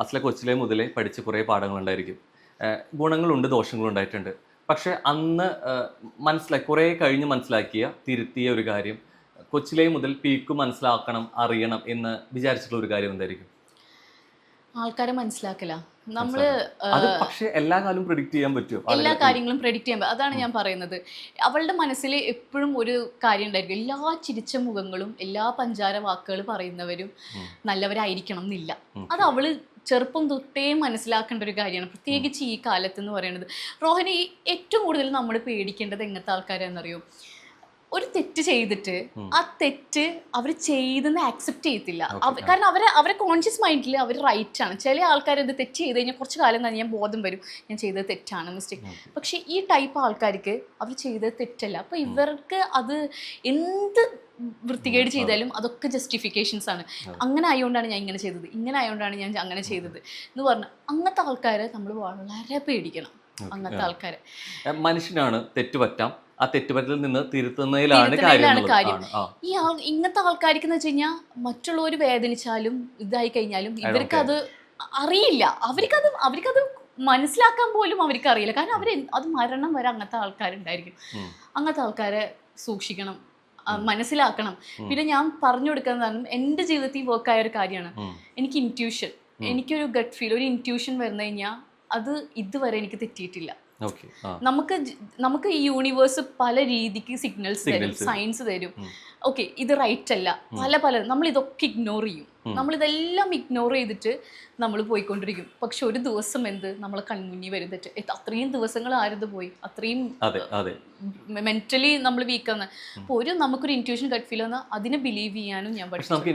അസല കൊച്ചിലെ മുതലേ പഠിച്ച് കുറേ പാഠങ്ങളുണ്ടായിരിക്കും. ഗുണങ്ങളുണ്ട്, ദോഷങ്ങളും ഉണ്ടായിട്ടുണ്ട്. പക്ഷേ അന്ന് കുറേ കഴിഞ്ഞ് മനസ്സിലാക്കിയ, തിരുത്തിയ ഒരു കാര്യം, കൊച്ചിലെ മുതൽ പീക്ക് മനസ്സിലാക്കണം, അറിയണം എന്ന് വിചാരിച്ചിട്ടുള്ള ഒരു കാര്യം എന്തായിരിക്കും? ആൾക്കാരെ മനസ്സിലാക്കില്ല നമ്മള്. അത് പക്ഷേ എല്ലാ കാലവും പ്രെഡിക്റ്റ് ചെയ്യാൻ പറ്റുമോ? എല്ലാ കാര്യങ്ങളും പ്രെഡിക്റ്റ് ചെയ്യാൻ അതാണ് ഞാൻ പറയുന്നത്. അവളുടെ മനസ്സിൽ എപ്പോഴും ഒരു കാര്യം ഉണ്ടായിരിക്കും. എല്ലാ ചിരിച്ച മുഖങ്ങളും എല്ലാ പഞ്ചാര വാക്കുകൾ പറയുന്നവരും നല്ലവരായിരിക്കണം എന്നില്ല. അത് അവള് ചെറുപ്പം തൊട്ടേ മനസ്സിലാക്കേണ്ട ഒരു കാര്യമാണ്, പ്രത്യേകിച്ച് ഈ കാലത്ത് എന്ന് പറയുന്നത്. റോഹന് ഏറ്റവും കൂടുതൽ നമ്മൾ പേടിക്കേണ്ടത് എങ്ങനത്തെ ആൾക്കാരാണെന്നറിയോ? ഒരു തെറ്റ് ചെയ്തിട്ട് ആ തെറ്റ് അവർ ചെയ്തെന്ന് ആക്സെപ്റ്റ് ചെയ്യത്തില്ല. കാരണം അവരെ കോൺഷ്യസ് മൈൻഡിൽ അവർ റൈറ്റ് ആണ്. ചില ആൾക്കാർ ഇത് തെറ്റ് ചെയ്ത് കഴിഞ്ഞാൽ കുറച്ച് കാലം കഴിഞ്ഞാൽ ബോധം വരും, ഞാൻ ചെയ്തത് തെറ്റാണ്, മിസ്റ്റേക്ക്. പക്ഷെ ഈ ടൈപ്പ് ആൾക്കാർക്ക് അവർ ചെയ്തത് തെറ്റല്ല. അപ്പോൾ ഇവർക്ക് അത് എന്ത് വൃത്തികേട് ചെയ്താലും അതൊക്കെ ജസ്റ്റിഫിക്കേഷൻസ് ആണ്. അങ്ങനെ ആയതുകൊണ്ടാണ് ഞാൻ ഇങ്ങനെ ചെയ്തത്, ഇങ്ങനെ ആയതുകൊണ്ടാണ് ഞാൻ അങ്ങനെ ചെയ്തത് എന്ന് പറഞ്ഞാൽ അങ്ങനത്തെ ആൾക്കാരെ നമ്മൾ വളരെ പേടിക്കണം. അങ്ങനത്തെ ആൾക്കാരെ മനുഷ്യനാണ്, തെറ്റുപറ്റാം. ആ തെറ്റുപറ്റലിൽ നിന്ന് തിരുത്തുന്നതിലാണ് കാര്യം. ഇങ്ങനത്തെ ആൾക്കാർക്ക് എന്ന് വെച്ച് കഴിഞ്ഞാൽ മറ്റുള്ളവർ വേദനിച്ചാലും ഇതായി കഴിഞ്ഞാലും ഇവർക്കത് അറിയില്ല. അവർക്കത് മനസ്സിലാക്കാൻ പോലും അവർക്ക് അറിയില്ല. കാരണം അത് മരണം വരെ അങ്ങനത്തെ ആൾക്കാരുണ്ടായിരിക്കും. അങ്ങനത്തെ ആൾക്കാരെ സൂക്ഷിക്കണം, മനസ്സിലാക്കണം. പിന്നെ ഞാൻ പറഞ്ഞു കൊടുക്കുന്നതാണ് എൻ്റെ ജീവിതത്തിൽ വർക്കായ ഒരു കാര്യമാണ്. എനിക്ക് ഇൻറ്റ്യൂഷൻ, എനിക്കൊരു ഗട്ട് ഫീൽ, ഒരു ഇൻറ്റ്യൂഷൻ വന്നു കഴിഞ്ഞാൽ അത് ഇതുവരെ എനിക്ക് തെറ്റിയിട്ടില്ല. നമുക്ക് ഈ യൂണിവേഴ്സ് പല രീതിക്ക് സിഗ്നൽസ് തരും, സയൻസ് തരും. ഓക്കെ, ഇത് റൈറ്റ് അല്ല, പല നമ്മൾ ഇതൊക്കെ ഇഗ്നോർ ചെയ്യും. നമ്മളിതെല്ലാം ഇഗ്നോർ ചെയ്തിട്ട് നമ്മൾ പോയിക്കൊണ്ടിരിക്കും. പക്ഷെ ഒരു ദിവസം നമ്മളെ കൺമുന്നിൽ വരും തെറ്റ്. അത്രയും ദിവസങ്ങൾ ആരത് പോയി, അത്രയും മെന്റലി നമ്മൾ വീക്കാന്ന്. അപ്പോൾ നമുക്കൊരു ഇൻറ്റ്യൂഷൻ ഗട്ട് ഫീൽ വന്നാൽ അതിനെ ബിലീവ് ചെയ്യാനും ഞാൻ പഠിച്ചു.